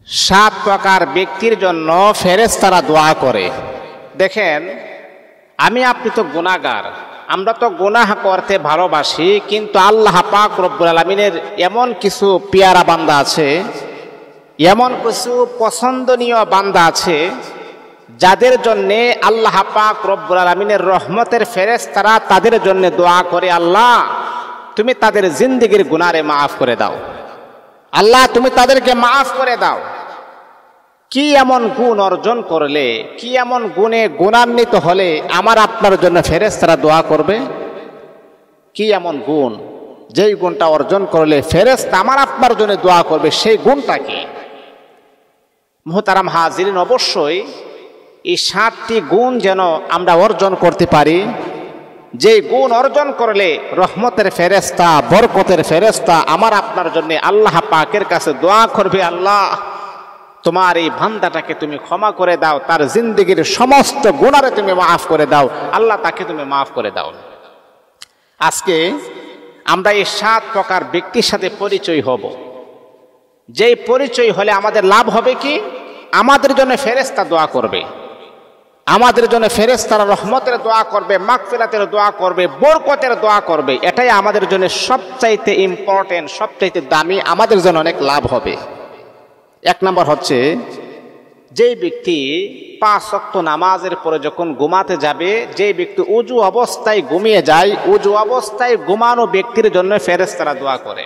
সাত প্রকার ব্যক্তির জন্য ফেরেশতারা দোয়া করে। দেখেন, আমি আপনি তো গুনাহগার, আমরা তো গুনাহ করতে ভালোবাসি, কিন্তু আল্লাহ পাক রব্বুল আলামিনের এমন কিছু পেয়ারা বান্দা আছে, এমন কিছু পছন্দনীয় বান্দা আছে যাদের জন্যে আল্লাহ পাক রব্বুল আলামিনের রহমতের ফেরেশতারা তাদের জন্য দোয়া করে, আল্লাহ তুমি তাদের জিন্দেগির গুনারে মাফ করে দাও, আল্লাহ তুমি তাদেরকে মাফ করে দাও। কি এমন গুণ অর্জন করলে, কি এমন গুণে গুণান্বিত হলে আমার আপনার জন্য ফেরেশতারা দোয়া করবে? কি এমন গুণ, যেই গুণটা অর্জন করলে ফেরেশতা আমার আপনার জন্য দোয়া করবে, সেই গুণটা কি? মুহতারাম হাজিরিন, অবশ্যই এই 7টি গুণ যেন আমরা অর্জন করতে পারি, যে গুণ অর্জন করলে রহমতের ফেরেশতা, বরকতের ফেরেশতা আমার আপনার জন্য আল্লাহ পাকের কাছে দোয়া করবে, আল্লাহ তোমার এই বান্দাটাকে তুমি ক্ষমা করে দাও, তার জিন্দেগির সমস্ত গুনারে তুমি মাফ করে দাও, আল্লাহ তাকে তুমি মাফ করে দাও। আজকে আমরা এই 7 প্রকার ব্যক্তির সাথে পরিচয় হব, যেই পরিচয় হলে আমাদের লাভ হবে কি? আমাদের জন্য ফেরেশতা দোয়া করবে, আমাদের জন্য ফেরেশতারা রহমতের দোয়া করবে, মাগফিরাতের দোয়া করবে, বরকতের দোয়া করবে। এটাই আমাদের জন্য সবচাইতে ইম্পর্টেন্ট, সবচাইতে দামি, আমাদের জন্য অনেক লাভ হবে। 1 নম্বর হচ্ছে, যেই ব্যক্তি 5 ওয়াক্ত নামাজের পরে যখন ঘুমাতে যাবে, যেই ব্যক্তি উজু অবস্থায় ঘুমিয়ে যায়, উজু অবস্থায় ঘুমানো ব্যক্তির জন্য ফেরেশতারা দোয়া করে।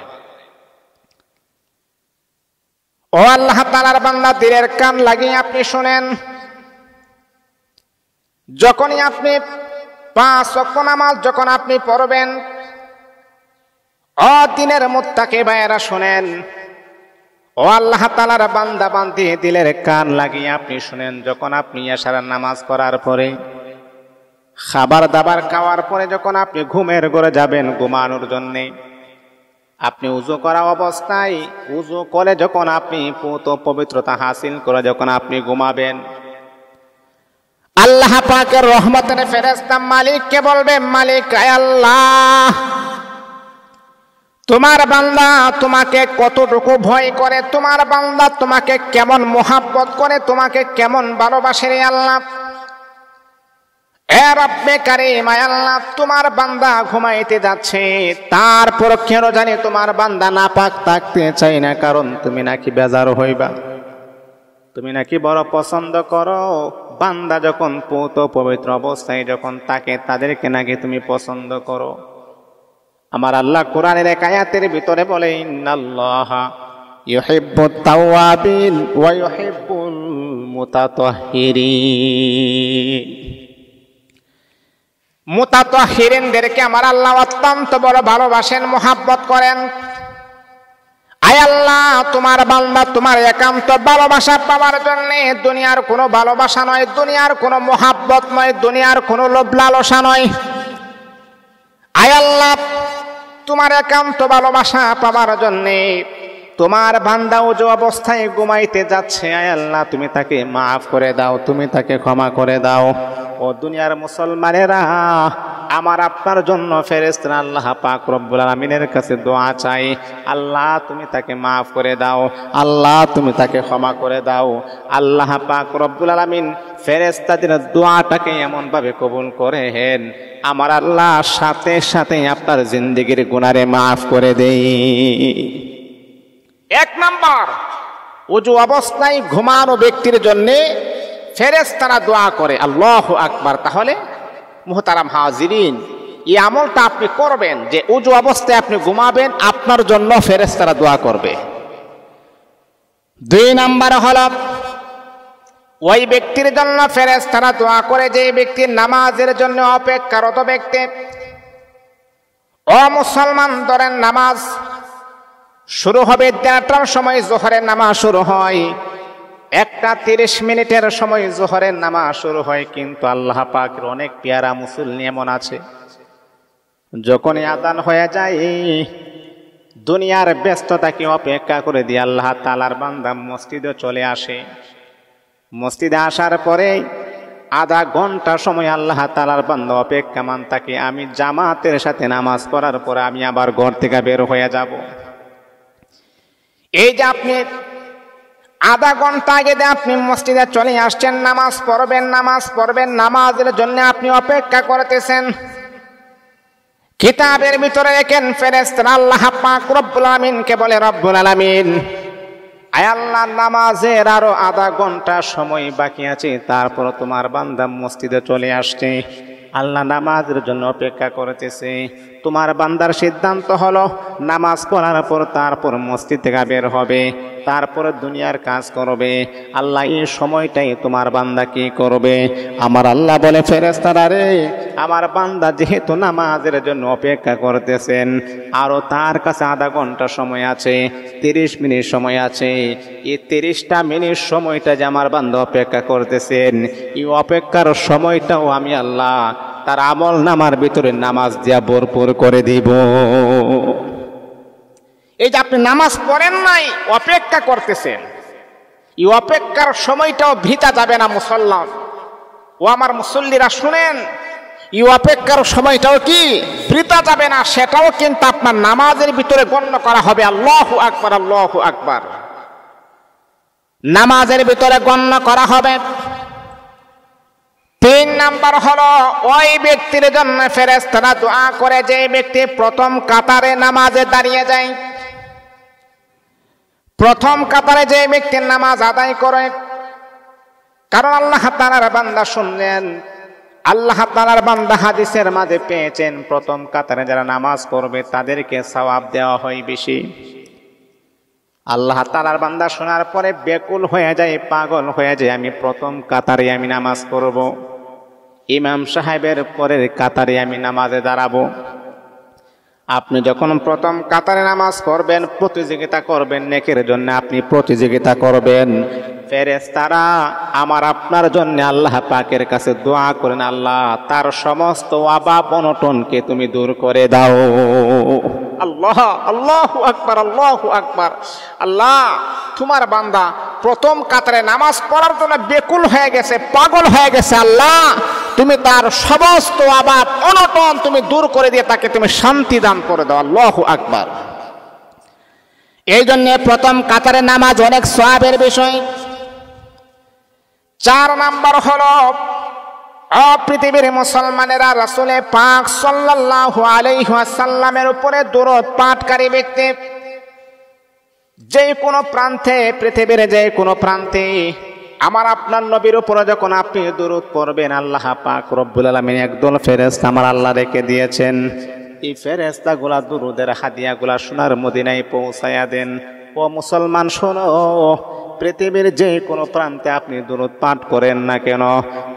ও আল্লাহ তাআলার বান্দা, দিলের কান লাগিয়ে আপনি শুনেন, যখনই আপনি 5 ওয়াক্ত নামাজ যখন আপনি পড়বেন, ও দিনের মুত্তাকি ভাইয়েরা শুনেন, ও আল্লাহ তাআলার বান্দা বান্দি, দিলের কান লাগিয়ে আপনি শুনেন, যখন আপনি এশার নামাজ পড়ার পরে, খাবার দাবার খাওয়ার পরে যখন আপনি ঘুমের ঘরে যাবেন ঘুমানোর জন্যে, আপনি উজু করা অবস্থায়, উজু করে যখন আপনি পবিত্রতা হাসিল করে যখন আপনি ঘুমাবেন, আল্লাহ পাকের রহমতের ফেরেশতা মালিককে বলবে, মালিক আয় আল্লাহ, তোমার বান্দা তোমাকে কতটুকু ভয় করে, তোমার বান্দা তোমাকে কেমন মোহাব্বত করে, তোমাকে কেমন ভালোবাসে রে আল্লাহ। এ রব্বে কারীম, আয় আল্লাহ, তোমার বান্দা ঘুমাইতে যাচ্ছে, তারপর কেন জানি তোমার বান্দা নাপাক থাকতে চাই না, কারণ তুমি নাকি বেজার হইবা, তুমি নাকি বড় পছন্দ করো, বান্দা যখন পবিত্র অবস্থায় যখন তাকে, তাদেরকে নাকি তুমি পছন্দ করো। আমার আল্লাহ কোরআনের এক আয়াতের ভিতরে বলে, ইন্নাল্লাহা ইউহিব্বুত তাওয়াবিন ওয়া ইউহিব্বুল মুতাতাহহিরিন। মুতাতাহহিরিনদেরকে আমার আল্লাহ অত্যন্ত বড় ভালোবাসেন, মোহাব্বত করেন। আয় আল্লাহ, তোমার বান্দা তোমার একান্ত ভালোবাসা পাওয়ার জন্য দুনিয়ার কোনো ভালোবাসা নয়, দুনিয়ার কোনো মোহাব্বত নয়, দুনিয়ার কোনো লোভ লালসা নয়। আয় আল্লাহ, তোমার একান্ত ভালোবাসা পাওয়ার জন্যে তোমার বান্দা ওযু অবস্থায় ঘুমাইতে যাচ্ছে, আয় আল্লাহ তুমি তাকে মাফ করে দাও, তুমি তাকে ক্ষমা করে দাও। ও দুনিয়ার মুসলমানেরা, আমার আপনার জন্য ফেরেশতা আল্লাহ পাক রব্বুল আলামিনের কাছে দোয়া চাই, আল্লাহ তুমি তাকে মাফ করে দাও, আল্লাহ তুমি তাকে ক্ষমা করে দাও। আল্লাহ পাক রব্বুল আলামিন ফেরেশতাদের দোয়াটাকে এমনভাবে কবুল করেন, আমার আল্লাহ সাথে সাথে আপনার জিন্দেগির গুনারে মাফ করে দেই। 1 নাম্বার, ওযু অবস্থায় ঘুমানো ব্যক্তির জন্য ফেরেশতারা দোয়া করে। আল্লাহু আকবার। তাহলে মুহতারাম হাজিরিন, এই আমলটা আপনি করবেন যে ওযু অবস্থায় আপনি ঘুমাবেন, আপনার জন্য ফেরেশতারা দোয়া করবে। 2 নাম্বার হলো, ওই ব্যক্তির জন্য ফেরেশতারা দোয়া করে যে ব্যক্তির নামাজের জন্য অপেক্ষারত ব্যক্তি। ও মুসলমান, ধরেন নামাজ শুরু হবে 1টার সময়, যোহরের নামাজ শুরু হয়, 1:30 মিনিটের সময় যোহরের নামাজ শুরু হয়, কিন্তু আল্লাহ পাকের অনেক পেয়ারা মুসল্লি এমন আছে, যখনই আযান হয়ে যায় দুনিয়ার ব্যস্ততাকে অপেক্ষা করে দিয়ে আল্লাহ তাআলার বান্দা মসজিদে চলে আসে। মসজিদে আসার পরে আধা ঘন্টা সময় আল্লাহ তাআলার বান্দা অপেক্ষামান থাকে, আমি জামাতের সাথে নামাজ পড়ার পরে আমি আবার ঘর থেকে বের হয়ে যাব। এই যে আপনি আধা ঘন্টা আগে দিয়ে আপনি মসজিদে চলে আসছেন, নামাজ পড়বেন, নামাজের জন্য আপনি অপেক্ষা করতেছেন। কিতাবের ভিতরে দেখেন ফেরেশতারা আল্লাহ পাক রব্বুল আলামিনকে বলে, রব্বুল আলামিন, আয় আল্লাহ, নামাজের আরো আধা ঘন্টা সময় বাকি আছে, তারপর তোমার বান্দা মসজিদে চলে আসছে, আল্লাহ নামাজের জন্য অপেক্ষা করতেছে। তোমার বান্দার সিদ্ধান্ত হলো নামাজ পড়ার পর তারপর মসজিদ থেকে বের হবে, তারপরে দুনিয়ার কাজ করবে। আল্লাহ এই সময়টাই তোমার বান্দা কি করবে? আমার আল্লাহ বলে, ফেরেশতারা রে, আমার বান্দা যেহেতু নামাজের জন্য অপেক্ষা করতেছেন, আরো তার কাছে আধা ঘন্টা সময় আছে, 30 মিনিট সময় আছে। এই 30টা মিনিট সময়টা যে আমার বান্দা অপেক্ষা করতেছেন, এই অপেক্ষার সময়টাও আমি আল্লাহ তার আমল নামার ভিতরে নামাজ দিয়া ভরপুর করে দিব। এই যে আপনি নামাজ পড়েন নাই, অপেক্ষা করতেছেন, এই অপেক্ষার সময়টাও ভিতা যাবে না মুসল্লান। ও আমার মুসল্লিরা শুনেন, এই অপেক্ষার সময়টাও কি বৃথা যাবে না, সেটাও কিন্তু আপনার নামাজের ভিতরে গণ্য করা হবে। আল্লাহু আকবার, আল্লাহু আকবার, নামাজের ভিতরে গণ্য করা হবে। 3 নাম্বার হলো ওই ব্যক্তির জন্য ফেরেশতারা দোয়া করে যে ব্যক্তি প্রথম কাতারে নামাজে দাঁড়িয়ে যায়। প্রথম কাতারে যে ব্যক্তির নামাজ আদায় করে, কারণ আল্লাহ তাআলার বান্দা শুনলেন, আল্লাহ তাআলার বান্দা হাদিসের মাঝে পেয়েছেন, প্রথম কাতারে যারা নামাজ পড়বে তাদেরকে সওয়াব দেওয়া হয় বেশি। আল্লাহ তাআলার বান্দা শোনার পরে বেকুল হয়ে যায়, পাগল হয়ে যায়, আমি প্রথম কাতারে আমি নামাজ পড়ব, ইমাম সাহেবের পরের কাতারে আমি নামাজে দাঁড়াবো। আপনি যখন প্রথম কাতারে নামাজ পড়বেন, প্রতিযোগিতা করবেন, নেকের জন্য আপনি প্রতিযোগিতা করবেন। ফেরেশতারা আমার আপনার জন্য আল্লাহ পাকের কাছে দোয়া করেন, আল্লাহ তার সমস্ত অভাব অনটনকে তুমি দূর করে দাও। আল্লাহ, আল্লাহু আকবার, আল্লাহু আকবার। আল্লাহ, তোমার বান্দা প্রথম কাতারে নামাজ পড়ার জন্য বেকুল হয়ে গেছে, পাগল হয়ে গেছে, আল্লাহ তুমি তার সমস্ত অভাব অনটন তুমি দূর করে দিয়ে তাকে তুমি শান্তি দান করে দাও। আল্লাহু আকবার। এই জন্য প্রথম কাতারে নামাজ অনেক সওয়াবের বিষয়। 4 নাম্বার হলো পৃথিবীর মুসলমানেরা রাসূল পাক সাল্লাল্লাহু আলাইহি ওয়াসাল্লামের উপরে দরুদ পাঠকারী ব্যক্তি যে কোনো প্রান্তে, পৃথিবীর যে কোনো প্রান্তে আমার আপনার নবীর উপরে যখন আপনি দরুদ পড়বেন, আল্লাহ পাক রব্বুল আলামিন একদল ফেরেশতা আমার আল্লাহ রেখে দিয়েছেন। এই ফেরেশতাগুলা দরুদের হাদিয়াগুলা সোনার মদিনায় পৌঁছায়া দেন। ও মুসলমান শোনো, পৃথিবীর যে কোনো প্রান্তে আপনি দরুদ পাঠ করেন না কেন,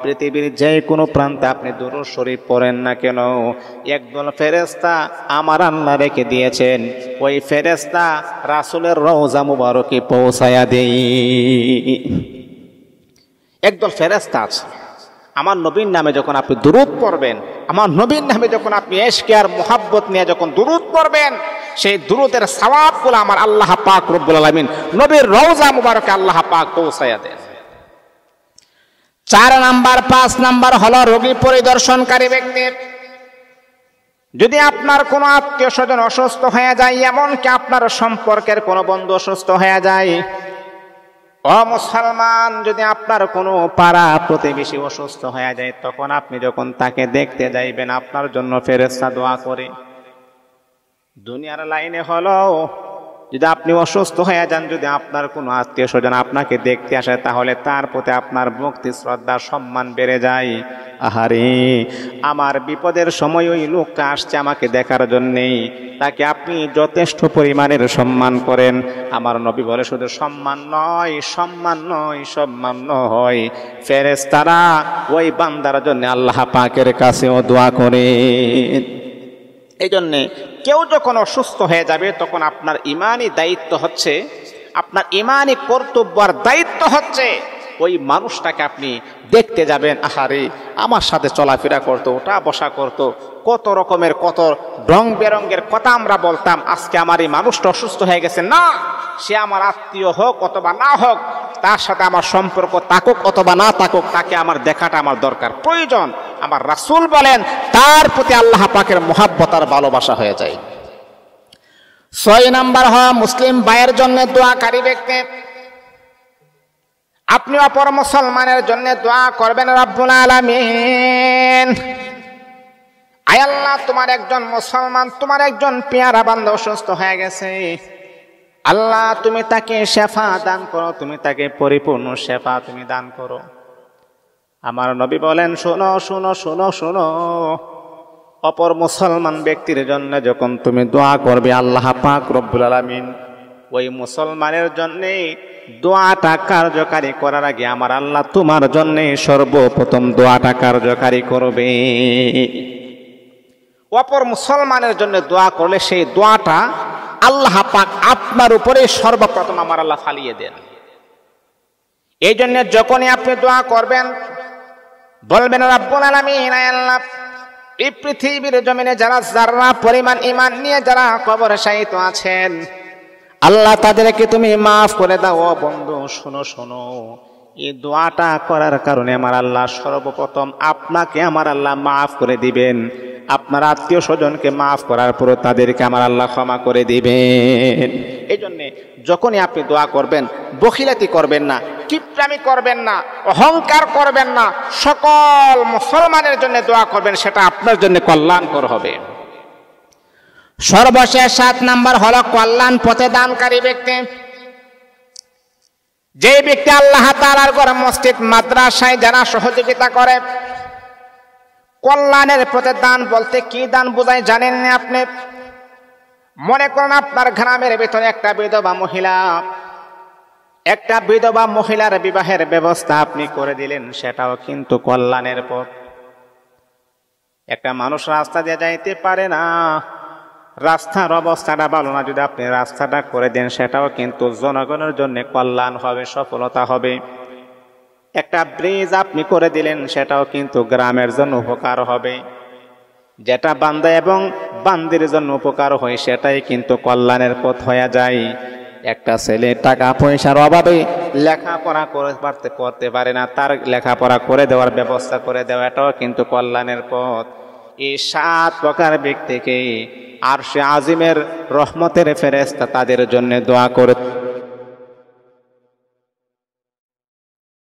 পৃথিবীর যে কোনো প্রান্তে আপনি দরুদ শরীফ পড়েন না কেন, একদল ফেরেশতা আমার আল্লাহ রেখে দিয়েছেন। ওই ফেরেশতা রাসূলের রওজা মুবারকে পৌঁছায়া দেই। একদল ফেরেশতা আছে, আমার নবীর নামে যখন আপনি দুরূদ পড়বেন, আমার নবীর নামে যখন আপনি ইশকে আর মুহাব্বত নিয়ে যখন দুরূদ পড়বেন, সেই দুরূদের সওয়াবগুলো আমার আল্লাহ পাক রব্বুল আলামিন নবীর রওজা মুবারকে আল্লাহ পাক পৌঁছায়া দেন। 4 নাম্বার 5 নাম্বার হলো রোগী পরিদর্শনকারী ব্যক্তি। যদি আপনার কোনো আত্মীয় স্বজন অসুস্থ হয়ে যায়, এমনকি আপনার সম্পর্কের কোনো বন্ধু অসুস্থ হয়ে যায়, ও মুসলমান, যদি আপনার কোনো পাড়া প্রতিবেশী অসুস্থ হয়ে যায়, তখন আপনি যখন তাকে দেখতে যাইবেন, আপনার জন্য ফেরেশতা দোয়া করে। দুনিয়ার লাইনে হলো যদি আপনি অসুস্থ হয়ে যান, যদি আপনার কোনো আত্মীয় স্বজন আপনাকে দেখতে আসে, তাহলে তার প্রতি আপনার ভক্তি শ্রদ্ধা সম্মান বেড়ে যায়। আহারে, আমার বিপদের সময় ওই লোকটা আসছে আমাকে দেখার জন্যেই, তাকে আপনি যথেষ্ট পরিমাণের সম্মান করেন। আমার নবী বলে, শুধু সম্মান নয়, সম্মান নয়, সম্মান নয়, ফেরেশতারা ওই বান্দার জন্য আল্লাহ পাকের কাছেও দোয়া করে। এই জন্যে কেউ যখন অসুস্থ হয়ে যাবে, তখন আপনার ইমানি দায়িত্ব হচ্ছে, আপনার ইমানি কর্তব্য আর দায়িত্ব হচ্ছে ওই মানুষটাকে আপনি দেখতে যাবেন। আহারে, আমার সাথে চলাফেরা করতো, ওটা বসা করতো, কত রকমের কত রং বেরঙ্গের কথা আমরা বলতাম। আজকে আমার এই মানুষটা অসুস্থ হয়ে গেছে, না, সে আমার আত্মীয় হোক অথবা না হোক, তার সাথে আমার সম্পর্ক থাকুক অথবা না থাকুক, তাকে আমার দেখাটা আমার দরকার, প্রয়োজন। আমার রাসূল বলেন, তার প্রতি আল্লাহ পাকের মুহাব্বত আর ভালোবাসা হয়ে যায়। 6 নাম্বার হওয়া মুসলিম ভাইয়ের জন্য দোয়াকারী ব্যক্তি। আপনি অপর মুসলমানের জন্য দোয়া করবেন রব্বুল আলামিন। আয় আল্লাহ, তোমার একজন মুসলমান, তোমার একজন পেয়ারা বান্দা অসুস্থ হয়ে গেছে, আল্লাহ তুমি তাকে শেফা দান করো, তুমি তাকে পরিপূর্ণ শেফা তুমি দান করো। আমার নবী বলেন, শোনো শোনো শোনো শোনো, অপর মুসলমান ব্যক্তির জন্য যখন তুমি দোয়া করবে, আল্লাহ পাক রব্বুল আলামিন ওই মুসলমানের জন্য দোয়াটা কার্যকারী করার আগে আমার আল্লাহ তোমার জন্য সর্বপ্রথম দোয়াটা কার্যকারী করবে। অপর মুসলমানের জন্য দোয়া করলে সেই দোয়াটা আল্লাহ পাক আপনার উপরে সর্বপ্রথম আমার আল্লাহ ফালিয়ে দেন। এই জন্য যখনই আপনি দোয়া করবেন বলবেন রব্বুল আলামিন, আয় আল্লাহ, এই পৃথিবীর জমিনে যারা যারা পরিমাণ ঈমান নিয়ে যারা কবরে শায়িত আছেন, আল্লাহ তাদেরকে তুমি মাফ করে দাও। ও বন্ধু শোনো শোনো, এই দোয়াটা করার কারণে আমার আল্লাহ সর্বপ্রথম আপনাকে আমার আল্লাহ মাফ করে দিবেন, আপনার আত্মীয় স্বজনকে মাফ করার পর তাদেরকে আমার আল্লাহ ক্ষমা করে দিবেন। এই জন্যে যখনই আপনি দোয়া করবেন বখিলাতি করবেন না, কিপটামি করবেন না, অহংকার করবেন না, সকল মুসলমানের জন্য দোয়া করবেন, সেটা আপনার জন্য কল্যাণকর হবে। সর্বশেষ 7 নাম্বার হলো কল্যাণ পথে দানকারী ব্যক্তি। যে ব্যক্তি আল্লাহ তাআলার ঘর মসজিদ মাদ্রাসায় যারা সহযোগিতা করে, কল্যাণের পথে দান বলতে কি দান বোঝায় জানেন না আপনি? মনে করুন আপনার গ্রামের ভিতরে একটা বিধবা মহিলার বিবাহের ব্যবস্থা আপনি করে দিলেন, সেটাও কিন্তু কল্যাণের পথ। একটা মানুষ রাস্তা দিয়ে যাইতে পারে না, রাস্তার অবস্থাটা ভালো না, যদি আপনি রাস্তাটা করে দেন সেটাও কিন্তু জনগণের জন্য কল্যাণ হবে, সফলতা হবে। একটা ব্রিজ আপনি করে দিলেন, সেটাও কিন্তু গ্রামের জন্য উপকার হবে। যেটা বান্দা এবং বান্দির জন্য উপকার হয় সেটাই কিন্তু কল্যাণের পথ হয়ে যায়। একটা ছেলে টাকা পয়সার অভাবে লেখাপড়া করতে পারে না, তার লেখাপড়া করে দেওয়ার ব্যবস্থা করে দেওয়া, এটাও কিন্তু কল্যাণের পথ। এই 7 প্রকার ব্যক্তিকে আরশে আজিমের রহমতের ফেরেশতা তাদের জন্য দোয়া করে।